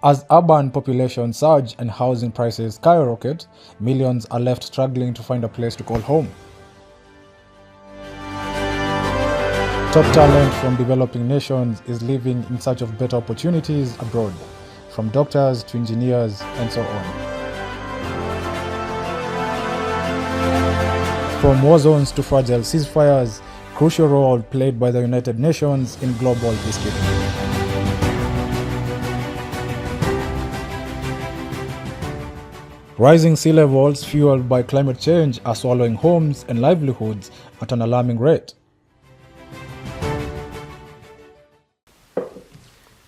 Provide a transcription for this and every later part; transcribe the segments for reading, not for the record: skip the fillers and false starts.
As urban population surge and housing prices skyrocket, millions are left struggling to find a place to call home. Top talent from developing nations is living in search of better opportunities abroad, from doctors to engineers and so on. From war zones to fragile ceasefires, crucial role played by the United Nations in global peacekeeping. Rising sea levels fueled by climate change are swallowing homes and livelihoods at an alarming rate.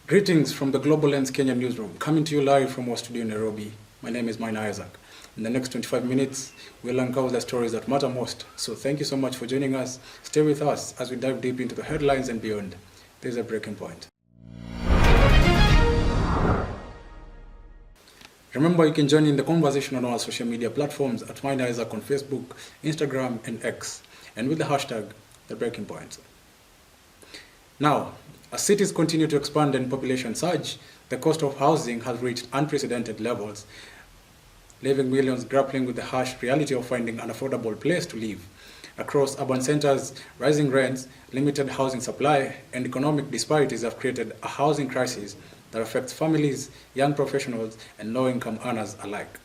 Greetings from the Global Lens Kenya newsroom, coming to you live from our studio in Nairobi. My name is Mina Isaac. In the next 25 minutes, we'll uncover the stories that matter most. So thank you so much for joining us. Stay with us as we dive deep into the headlines and beyond. There's a breaking point. Remember, you can join in the conversation on our social media platforms at Mina Isaac on Facebook, Instagram, and X, and with the hashtag The Breaking Point. Now, as cities continue to expand and population surge, the cost of housing has reached unprecedented levels, leaving millions grappling with the harsh reality of finding an affordable place to live. Across urban centers, rising rents, limited housing supply, and economic disparities have created a housing crisis that affects families, young professionals, and low-income earners alike.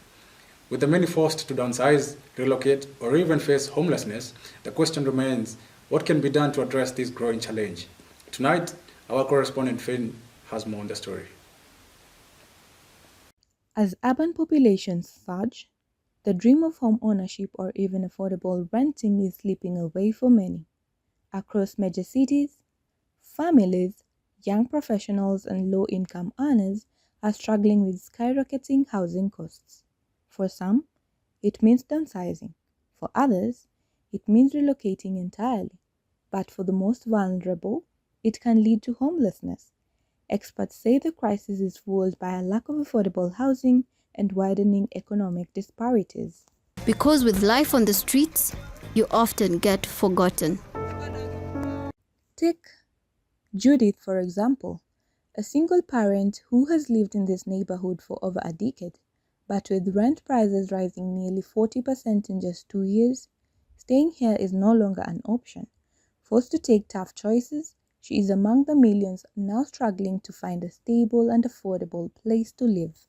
With the many forced to downsize, relocate, or even face homelessness, the question remains, what can be done to address this growing challenge? Tonight, our correspondent Finn has more on the story. As urban populations surge, the dream of home ownership or even affordable renting is slipping away for many. Across major cities, families, young professionals, and low-income earners are struggling with skyrocketing housing costs. For some, it means downsizing. For others, it means relocating entirely. But for the most vulnerable, it can lead to homelessness. Experts say the crisis is fueled by a lack of affordable housing and widening economic disparities. Because with life on the streets, you often get forgotten. Take Judith, for example, a single parent who has lived in this neighborhood for over a decade, but with rent prices rising nearly 40% in just 2 years, staying here is no longer an option. Forced to take tough choices, she is among the millions now struggling to find a stable and affordable place to live.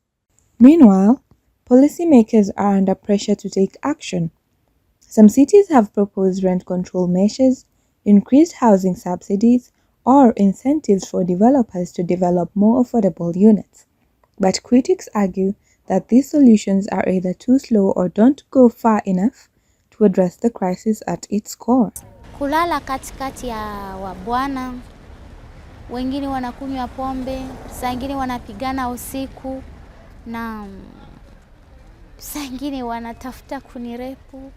Meanwhile, policymakers are under pressure to take action. Some cities have proposed rent control measures, increased housing subsidies, or incentives for developers to develop more affordable units. But critics argue that these solutions are either too slow or don't go far enough to address the crisis at its core. Kulala katikati ya wabwana, wengine wanakunywa pombe, saa ingine wanapigana usiku, na saa ingine wanatafuta kunirepu.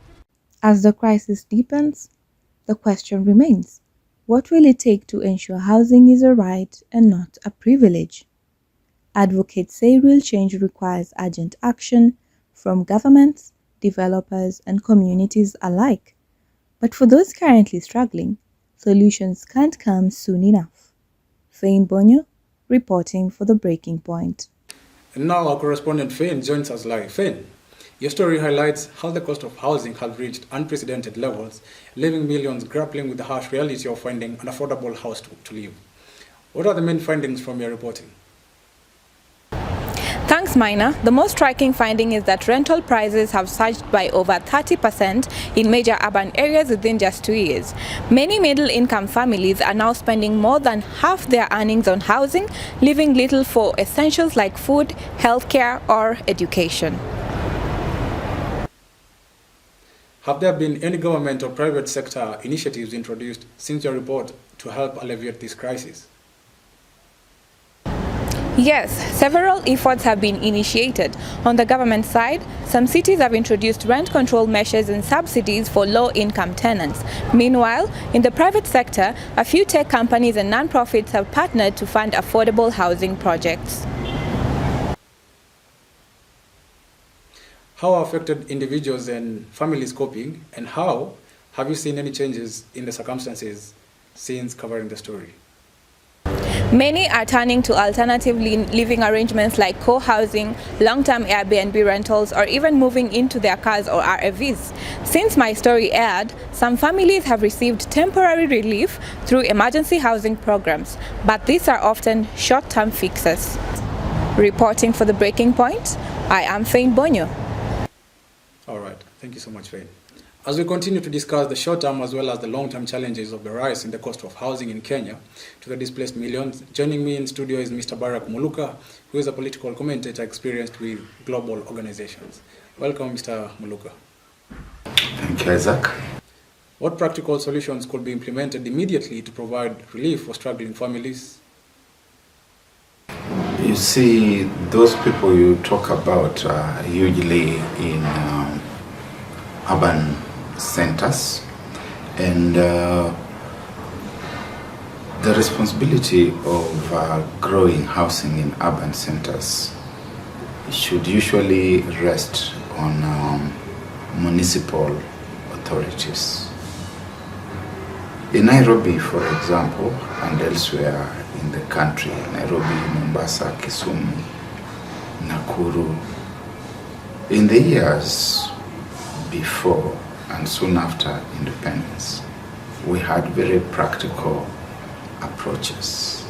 As the crisis deepens, the question remains, what will it take to ensure housing is a right and not a privilege? Advocates say real change requires urgent action from governments, developers, and communities alike. But for those currently struggling, solutions can't come soon enough. Fain Bonyo, reporting for The Breaking Point. And now our correspondent Fain joins us live. Fain, your story highlights how the cost of housing has reached unprecedented levels, leaving millions grappling with the harsh reality of finding an affordable house to live. What are the main findings from your reporting? Thanks, Mina. The most striking finding is that rental prices have surged by over 30% in major urban areas within just 2 years. Many middle-income families are now spending more than half their earnings on housing, leaving little for essentials like food, healthcare, or education. Have there been any government or private sector initiatives introduced since your report to help alleviate this crisis? Yes, several efforts have been initiated. On the government side, some cities have introduced rent control measures and subsidies for low-income tenants. Meanwhile, in the private sector, a few tech companies and non-profits have partnered to fund affordable housing projects. How affected individuals and families coping, and how have you seen any changes in the circumstances since covering the story? Many are turning to alternative living arrangements like co-housing, long-term Airbnb rentals, or even moving into their cars or RVs. Since my story aired, some families have received temporary relief through emergency housing programs, but these are often short-term fixes. Reporting for The Breaking Point, I am Fain Bonyo. All right, thank you so much, Fain. As we continue to discuss the short-term as well as the long-term challenges of the rise in the cost of housing in Kenya to the displaced millions, joining me in studio is Mr. Barack Muluka, who is a political commentator experienced with global organizations. Welcome, Mr. Muluka. Thank you, Isaac. What practical solutions could be implemented immediately to provide relief for struggling families? You see, those people you talk about are usually in urban centers, and the responsibility of growing housing in urban centers should usually rest on municipal authorities. In Nairobi, for example, and elsewhere in the country, Nairobi, Mombasa, Kisumu, Nakuru, in the years before and soon after independence, we had very practical approaches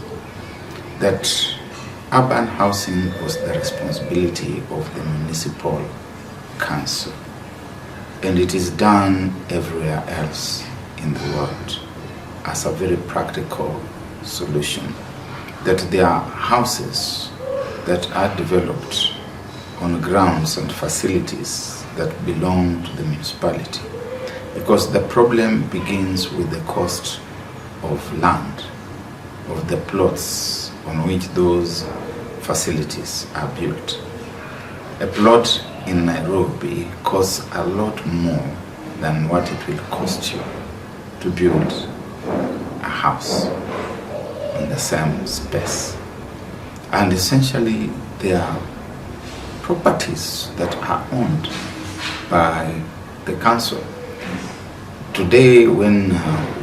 that urban housing was the responsibility of the municipal council, and it is done everywhere else in the world as a very practical solution, that there are houses that are developed on grounds and facilities that belong to the municipality, because the problem begins with the cost of land, of the plots on which those facilities are built. A plot in Nairobi costs a lot more than what it will cost you to build a house in the same space. And essentially, they are properties that are owned by the council. Today, when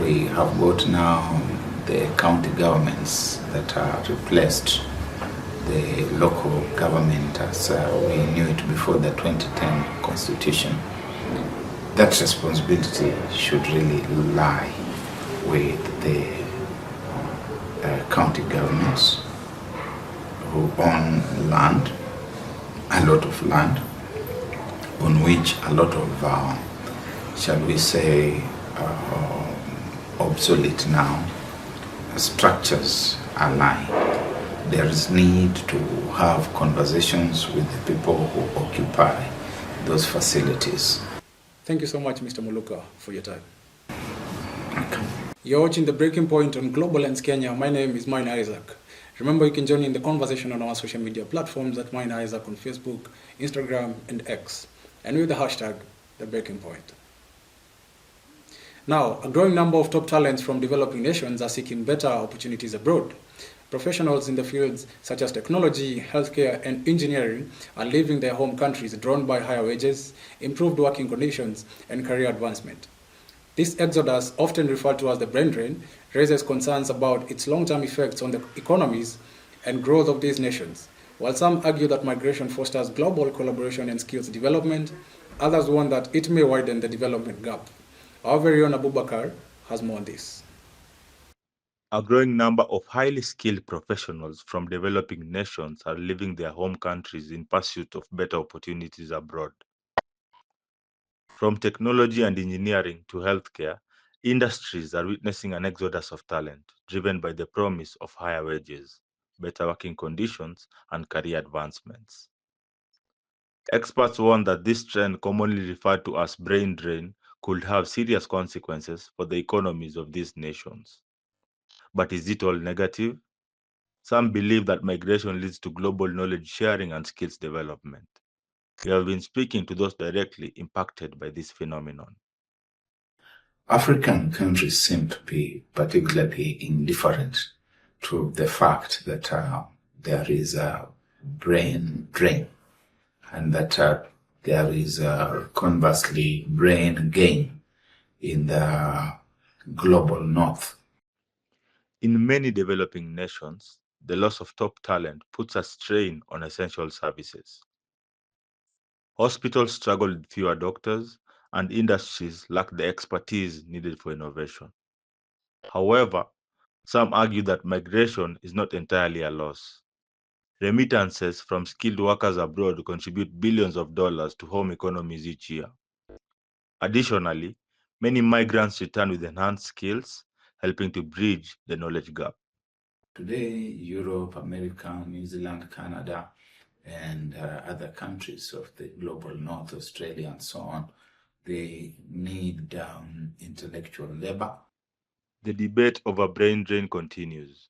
we have got now the county governments that are replaced the local government as we knew it before the 2010 constitution, that responsibility should really lie with the county governments who own land, a lot of land, on which a lot of, shall we say, obsolete now structures are lying. There is need to have conversations with the people who occupy those facilities. Thank you so much, Mr. Muluka, for your time. Okay. You're watching The Breaking Point on Global Lens Kenya. My name is Mine Isaac. Remember, you can join in the conversation on our social media platforms at Mine Isaac on Facebook, Instagram, and X, and with the hashtag The Breaking Point. Now, a growing number of top talents from developing nations are seeking better opportunities abroad. Professionals in the fields such as technology, healthcare, and engineering are leaving their home countries drawn by higher wages, improved working conditions, and career advancement. This exodus, often referred to as the brain drain, raises concerns about its long-term effects on the economies and growth of these nations. While some argue that migration fosters global collaboration and skills development, others warn that it may widen the development gap. Our very own Abubakar has more on this. A growing number of highly skilled professionals from developing nations are leaving their home countries in pursuit of better opportunities abroad. From technology and engineering to healthcare, industries are witnessing an exodus of talent, driven by the promise of higher wages, better working conditions, and career advancements. Experts warn that this trend, commonly referred to as brain drain, could have serious consequences for the economies of these nations. But is it all negative? Some believe that migration leads to global knowledge sharing and skills development. We have been speaking to those directly impacted by this phenomenon. African countries seem to be particularly indifferent to the fact that there is a brain drain, and that there is conversely brain gain in the global north. In many developing nations, the loss of top talent puts a strain on essential services. Hospitals struggle with fewer doctors, and industries lack the expertise needed for innovation. However, some argue that migration is not entirely a loss. Remittances from skilled workers abroad contribute billions of dollars to home economies each year. Additionally, many migrants return with enhanced skills, helping to bridge the knowledge gap. Today, Europe, America, New Zealand, Canada, and other countries of the global north, Australia, and so on, they need intellectual labor. The debate over brain drain continues,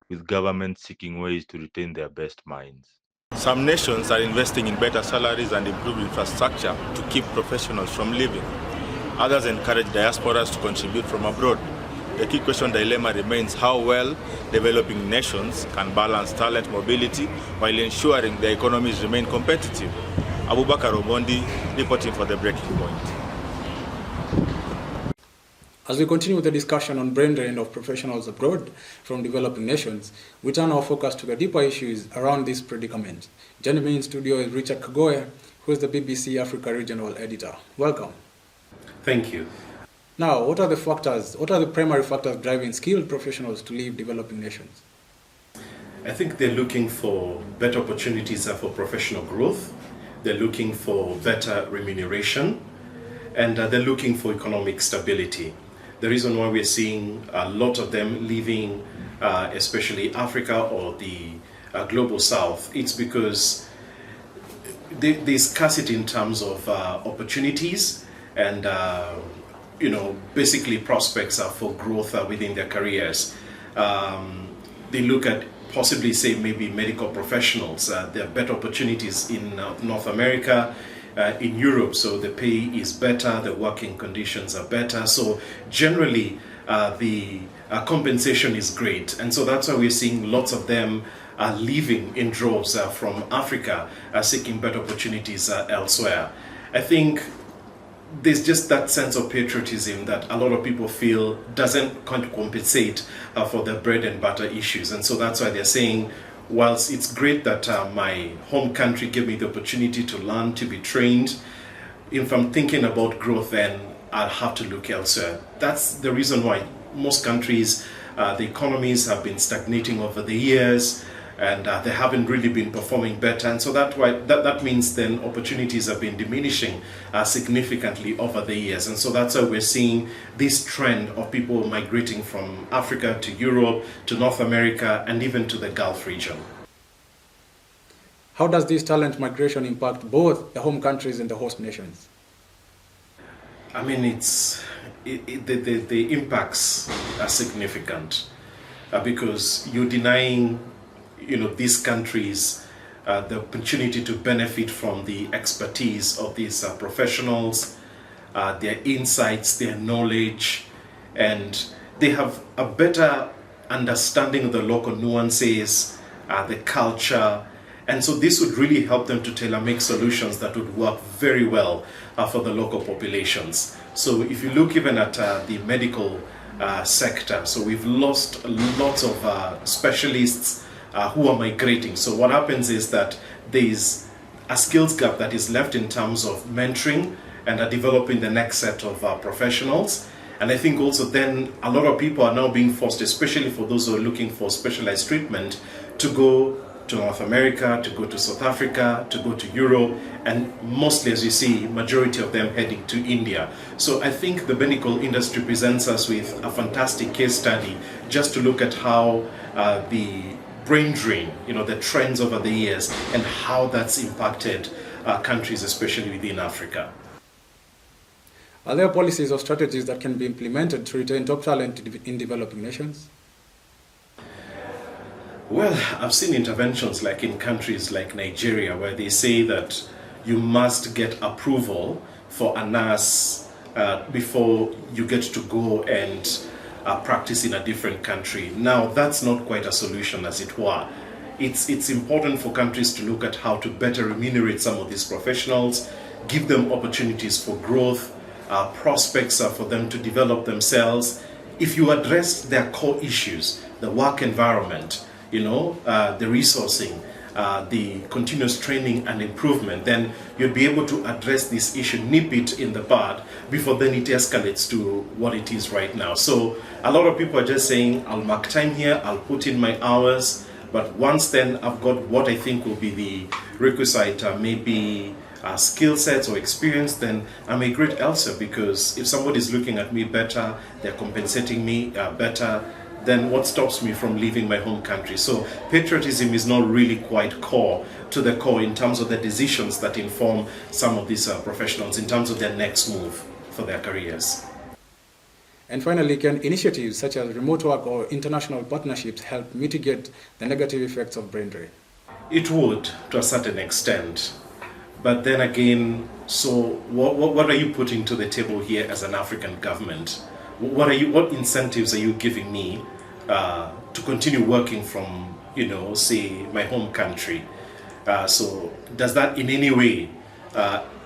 with governments seeking ways to retain their best minds. Some nations are investing in better salaries and improved infrastructure to keep professionals from leaving. Others encourage diasporas to contribute from abroad. The key question dilemma remains how well developing nations can balance talent mobility while ensuring their economies remain competitive. Abubakar Omondi, reporting for The Breaking Point. As we continue with the discussion on brain drain of professionals abroad from developing nations, we turn our focus to the deeper issues around this predicament. Joining me in studio is Richard Kagoya, who is the BBC Africa Regional Editor. Welcome. Thank you. Now, what are the primary factors driving skilled professionals to leave developing nations? I think they're looking for better opportunities for professional growth. They're looking for better remuneration, and they're looking for economic stability. The reason why we're seeing a lot of them leaving, especially Africa or the global south, it's because there's scarcity in terms of opportunities and basically prospects for growth within their careers. They look at possibly say maybe medical professionals. There are better opportunities in North America, in Europe, so the pay is better, the working conditions are better. So generally, the compensation is great, and so that's why we're seeing lots of them leaving in droves from Africa, seeking better opportunities elsewhere. I think there's just that sense of patriotism that a lot of people feel doesn't compensate for their bread and butter issues, and so that's why they're saying, whilst it's great that my home country gave me the opportunity to learn, to be trained, if I'm thinking about growth, then I'll have to look elsewhere. That's the reason why most countries, the economies have been stagnating over the years, and they haven't really been performing better. And so that means then opportunities have been diminishing significantly over the years. And so that's why we're seeing this trend of people migrating from Africa to Europe, to North America, and even to the Gulf region. How does this talent migration impact both the home countries and the host nations? I mean, the impacts are significant because you're denying these countries the opportunity to benefit from the expertise of these professionals, their insights, their knowledge, and they have a better understanding of the local nuances, the culture, and so this would really help them to tailor-make solutions that would work very well for the local populations. So if you look even at the medical sector, so we've lost lots of specialists who are migrating. So what happens is that there's a skills gap that is left in terms of mentoring and developing the next set of professionals. And I think also then a lot of people are now being forced, especially for those who are looking for specialized treatment, to go to North America, to go to South Africa, to go to Europe, and mostly, as you see, majority of them heading to India. So I think the medical industry presents us with a fantastic case study just to look at how the brain drain, the trends over the years and how that's impacted countries, especially within Africa. Are there policies or strategies that can be implemented to retain top talent in developing nations? Well, I've seen interventions like in countries like Nigeria where they say that you must get approval for a nurse before you get to go and practice in a different country. Now, that's not quite a solution, as it were. It's important for countries to look at how to better remunerate some of these professionals, give them opportunities for growth, prospects for them to develop themselves. If you address their core issues, the work environment, the resourcing, the continuous training and improvement, then you'll be able to address this issue, nip it in the bud before then it escalates to what it is right now. So a lot of people are just saying, I'll mark time here, I'll put in my hours, but once then I've got what I think will be the requisite maybe skill sets or experience, then I may grade elsewhere, because if somebody's looking at me better, they're compensating me better, then what stops me from leaving my home country? So patriotism is not really quite core to the core in terms of the decisions that inform some of these professionals in terms of their next move for their careers. And finally, can initiatives such as remote work or international partnerships help mitigate the negative effects of brain drain? It would, to a certain extent. But then again, so what are you putting to the table here as an African government? What incentives are you giving me to continue working from, say, my home country? So does that in any way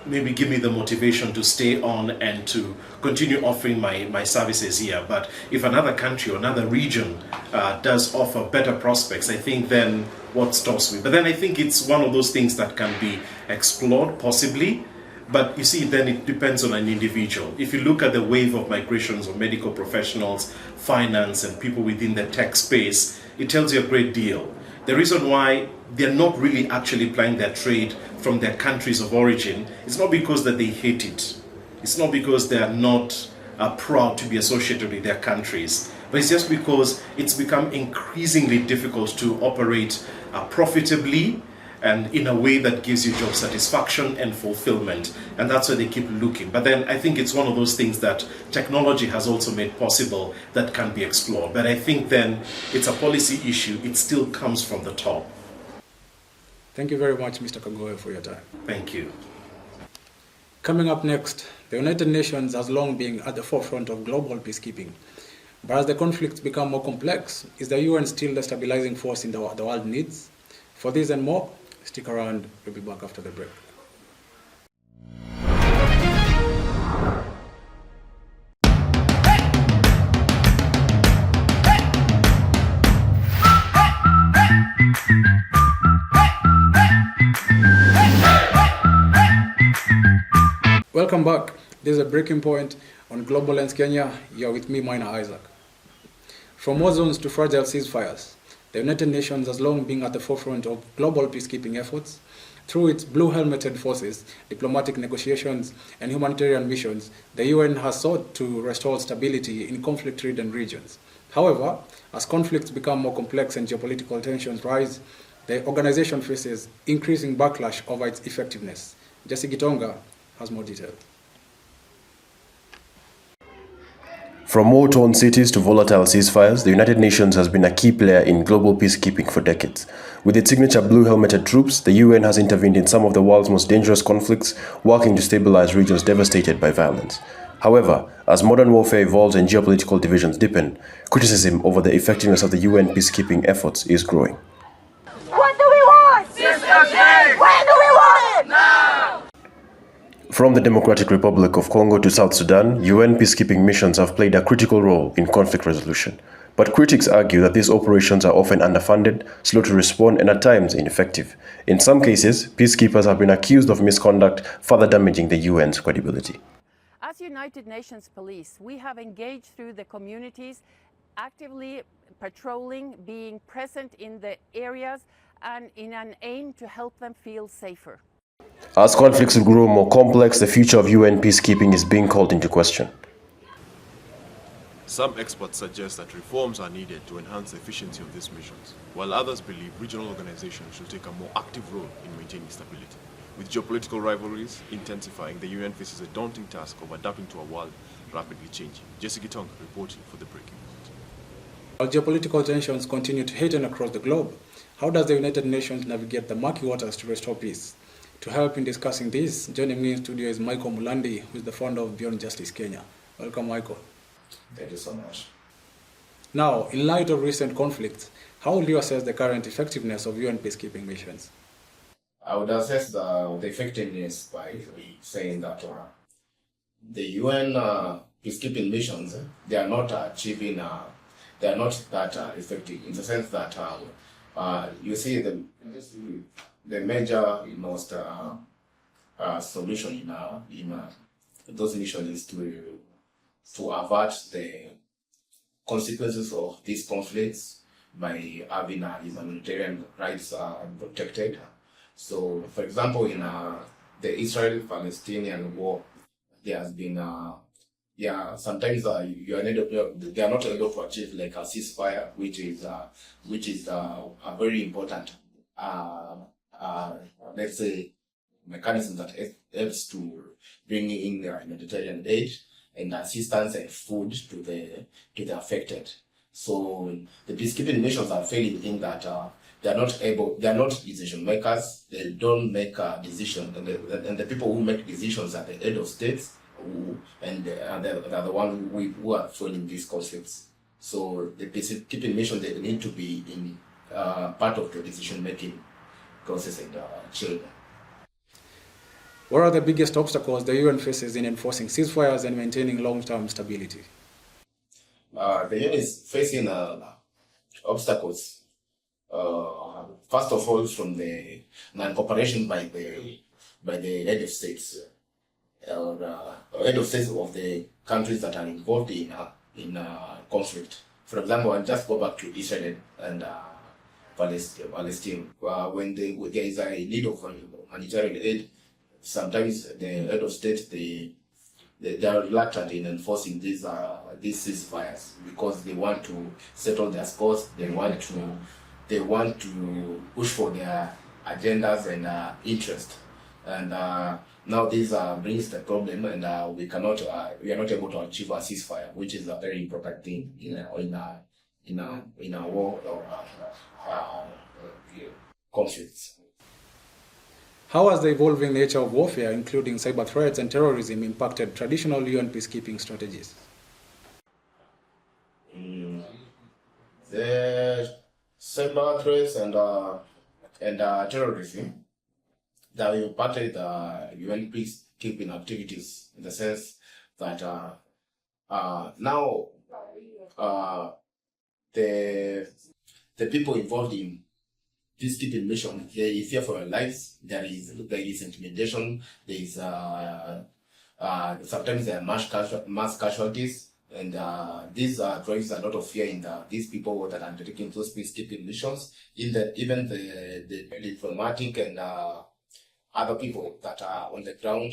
maybe give me the motivation to stay on and to continue offering my services here? But if another country or another region does offer better prospects, I think then what stops me? But then I think it's one of those things that can be explored possibly. But you see, then it depends on an individual. If you look at the wave of migrations of medical professionals, finance, and people within the tech space, it tells you a great deal. The reason why they're not really actually applying their trade from their countries of origin is not because that they hate it. It's not because they are not proud to be associated with their countries. But it's just because it's become increasingly difficult to operate profitably and in a way that gives you job satisfaction and fulfillment. And that's why they keep looking. But then I think it's one of those things that technology has also made possible that can be explored. But I think then it's a policy issue. It still comes from the top. Thank you very much, Mr. Kagoe, for your time. Thank you. Coming up next, the United Nations has long been at the forefront of global peacekeeping. But as the conflicts become more complex, is the UN still the stabilizing force in the world needs? For this and more, stick around. We'll be back after the break. Welcome back. This is a breaking point on Global Lens Kenya. You're with me, Minor Isaac. From war zones to fragile ceasefires, the United Nations has long been at the forefront of global peacekeeping efforts. Through its blue-helmeted forces, diplomatic negotiations, and humanitarian missions, the UN has sought to restore stability in conflict-ridden regions. However, as conflicts become more complex and geopolitical tensions rise, the organization faces increasing backlash over its effectiveness. Jesse Gitonga has more details. From war-torn cities to volatile ceasefires, the United Nations has been a key player in global peacekeeping for decades. With its signature blue-helmeted troops, the UN has intervened in some of the world's most dangerous conflicts, working to stabilize regions devastated by violence. However, as modern warfare evolves and geopolitical divisions deepen, criticism over the effectiveness of the UN peacekeeping efforts is growing. What do we want? System change! When do we want it? Now! From the Democratic Republic of Congo to South Sudan, UN peacekeeping missions have played a critical role in conflict resolution. But critics argue that these operations are often underfunded, slow to respond, and at times ineffective. In some cases, peacekeepers have been accused of misconduct, further damaging the UN's credibility. As United Nations Police, we have engaged through the communities, actively patrolling, being present in the areas, and in an aim to help them feel safer. As conflicts grow more complex, the future of UN peacekeeping is being called into question. Some experts suggest that reforms are needed to enhance the efficiency of these missions, while others believe regional organizations should take a more active role in maintaining stability. With geopolitical rivalries intensifying, the UN faces a daunting task of adapting to a world rapidly changing. Jesse Gitonga reporting for The Breaking Point. While geopolitical tensions continue to heighten across the globe, how does the United Nations navigate the murky waters to restore peace? To help in discussing this, joining me in studio is Michael Mulandi, who is the founder of Beyond Justice Kenya. Welcome, Michael. Thank you so much. Now, in light of recent conflicts, how will you assess the current effectiveness of UN peacekeeping missions? I would assess the effectiveness by saying that the UN peacekeeping missions, they are not achieving they are not that effective, in the sense that you see the major most solution in those missions is to avert the consequences of these conflicts by having humanitarian rights protected. So, for example, in the Israel-Palestinian war, there has been sometimes they are not able to achieve like a ceasefire, which is a very important let's say mechanism that helps to bring in humanitarian aid and assistance and food to the affected. So the peacekeeping nations are failing in that they are not decision makers. They don't make decisions, and the people who make decisions are the head of states, and they are the ones who are fueling these conflicts. So the peacekeeping nations, they need to be in part of the decision making process and children. What are the biggest obstacles the UN faces in enforcing ceasefires and maintaining long-term stability? The UN is facing obstacles. First of all, from the non-cooperation by the head of states, head of states of the countries that are involved in conflict. For example, I'll just go back to Israel and Palestine. When there is a need of humanitarian aid, sometimes the head of state they are reluctant in enforcing these ceasefires because they want to settle their scores. They want to push for their agendas and interest. And now this brings the problem, and we are not able to achieve a ceasefire, which is a very important thing in a war or conflicts. How has the evolving nature of warfare, including cyber threats and terrorism, impacted traditional UN peacekeeping strategies? The cyber threats and terrorism that impacted UN peacekeeping activities, in the sense that now the people involved in peacekeeping mission, they fear for their lives. There is intimidation. There is sometimes there are mass casualties, and these drives a lot of fear in these people that are undertaking those peacekeeping missions. Even the diplomatic and other people that are on the ground,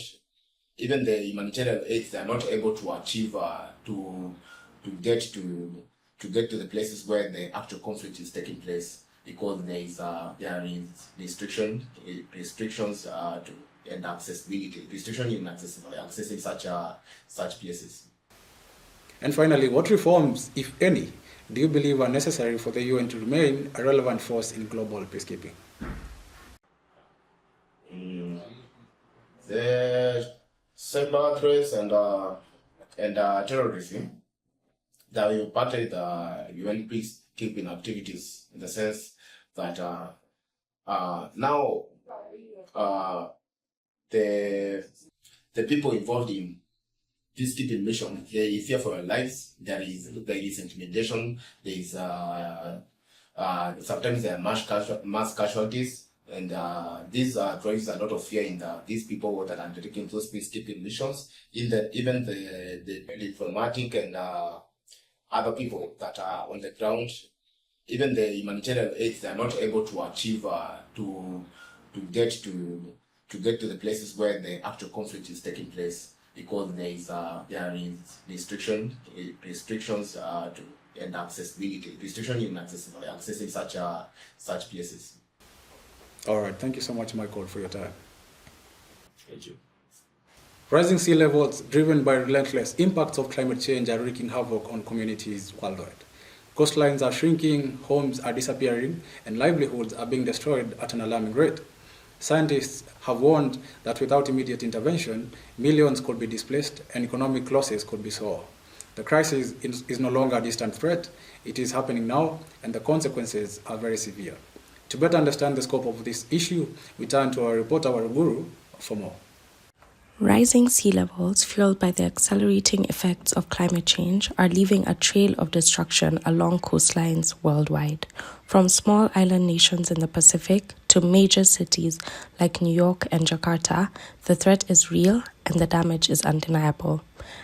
even the humanitarian aid, they are not able to achieve to get to the places where the actual conflict is taking place, because there is restrictions and accessibility, restriction in accessing such places. And finally, what reforms, if any, do you believe are necessary for the UN to remain a relevant force in global peacekeeping? The cyber threats and terrorism that impacted UN peacekeeping activities, in the sense that now the people involved in peacekeeping mission, they fear for their lives. There is intimidation. There is sometimes there are mass casualties, and these drives a lot of fear in these people that are undertaking those peacekeeping missions. Even the diplomatic and other people that are on the ground, even the humanitarian aid, they are not able to achieve to get to the places where the actual conflict is taking place, because there is restrictions and accessibility, restriction in accessing such places. All right, thank you so much, Michael, for your time. Thank you. Rising sea levels driven by relentless impacts of climate change are wreaking havoc on communities worldwide. Coastlines are shrinking, homes are disappearing, and livelihoods are being destroyed at an alarming rate. Scientists have warned that without immediate intervention, millions could be displaced and economic losses could be sore. The crisis is no longer a distant threat, it is happening now, and the consequences are very severe. To better understand the scope of this issue, we turn to our reporter, Waruguru, for more. Rising sea levels, fueled by the accelerating effects of climate change, are leaving a trail of destruction along coastlines worldwide. From small island nations in the Pacific to major cities like New York and Jakarta, the threat is real and the damage is undeniable.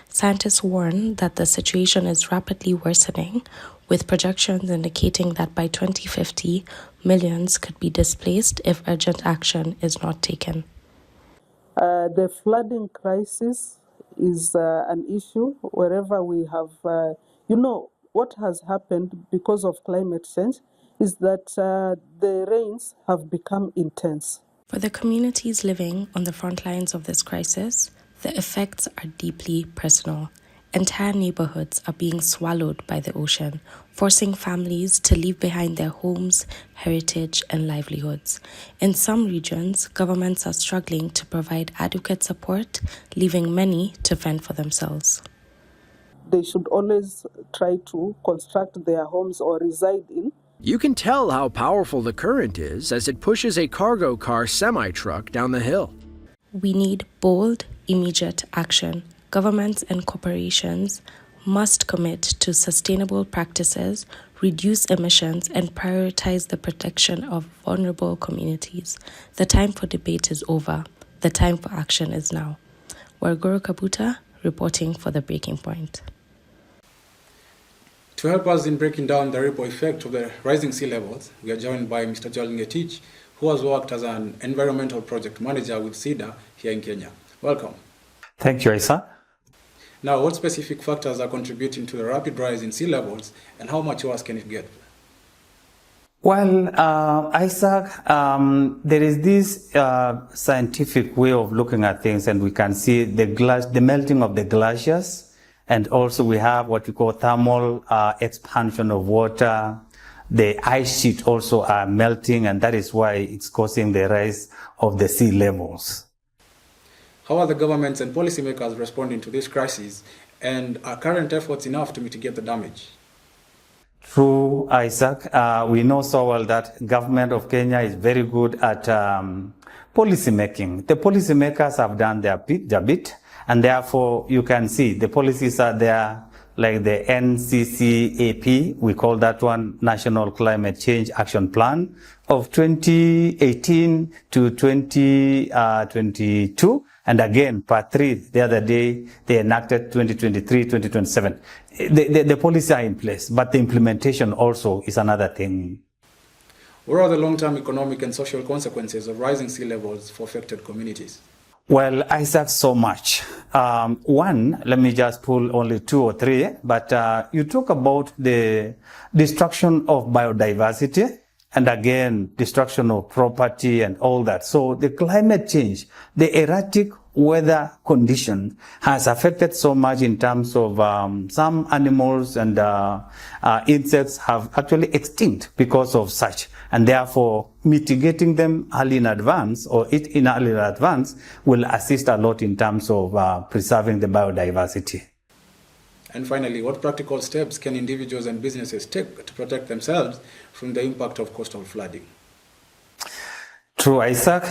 Scientists warn that the situation is rapidly worsening, with projections indicating that by 2050, millions could be displaced if urgent action is not taken. The flooding crisis is an issue wherever we have, what has happened because of climate change is that the rains have become intense. For the communities living on the front lines of this crisis, the effects are deeply personal. Entire neighborhoods are being swallowed by the ocean, forcing families to leave behind their homes, heritage, and livelihoods. In some regions, governments are struggling to provide adequate support, leaving many to fend for themselves. They should always try to construct their homes or reside in. You can tell how powerful the current is as it pushes a cargo car semi-truck down the hill. We need bold, immediate action. Governments and corporations must commit to sustainable practices, reduce emissions, and prioritize the protection of vulnerable communities. The time for debate is over. The time for action is now. Wargoro Kabuta, reporting for The Breaking Point. To help us in breaking down the ripple effect of the rising sea levels, we are joined by Mr. Joel Ngetich, who has worked as an environmental project manager with CEDA here in Kenya. Welcome. Thank you, Isa. Now, what specific factors are contributing to the rapid rise in sea levels, and how much worse can it get? Well, Isaac, there is this scientific way of looking at things, and we can see the melting of the glaciers, and also we have what we call thermal expansion of water. The ice sheet also are melting, and that is why it's causing the rise of the sea levels. How are the governments and policymakers responding to this crisis, and are current efforts enough to mitigate the damage? True, Isaac. We know so well that government of Kenya is very good at policy making. The policymakers have done their bit, and therefore you can see the policies are there, like the NCCAP, we call that one National Climate Change Action Plan of 2018 to 2022. And again, part 3, the other day, they enacted 2023, 2027. The policies are in place, but the implementation also is another thing. What are the long-term economic and social consequences of rising sea levels for affected communities? Well, Isaac, so much. One, let me just pull only 2 or 3, but you talk about the destruction of biodiversity, and again, destruction of property and all that. So the climate change, the erratic weather condition has affected so much in terms of some animals and insects have actually extinct because of such. And therefore, mitigating them early in advance or it in early advance will assist a lot in terms of preserving the biodiversity. And finally, what practical steps can individuals and businesses take to protect themselves from the impact of coastal flooding? True, Isaac.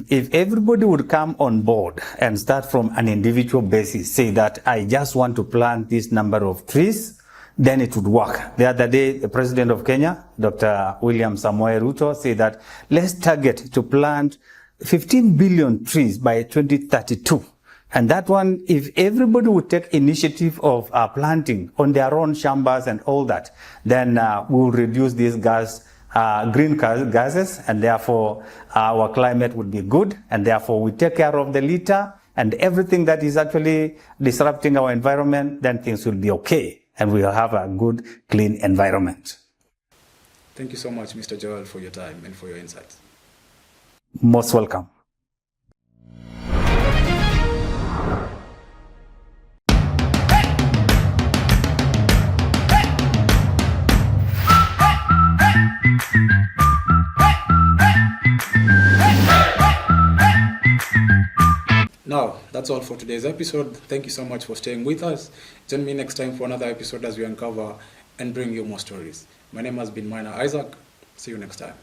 If everybody would come on board and start from an individual basis, say that I just want to plant this number of trees, then it would work. The other day, the President of Kenya, Dr. William Samoei Ruto, said that let's target to plant 15 billion trees by 2032. And that one, if everybody would take initiative of planting on their own chambers and all that, then we will reduce these green gases, and therefore our climate would be good, and therefore we take care of the litter and everything that is actually disrupting our environment, then things will be okay, and we'll have a good, clean environment. Thank you so much, Mr. Joel, for your time and for your insights. Most welcome. Now, that's all for today's episode. Thank you so much for staying with us. Join me next time for another episode as we uncover and bring you more stories. My name has been Minor Isaac. See you next time.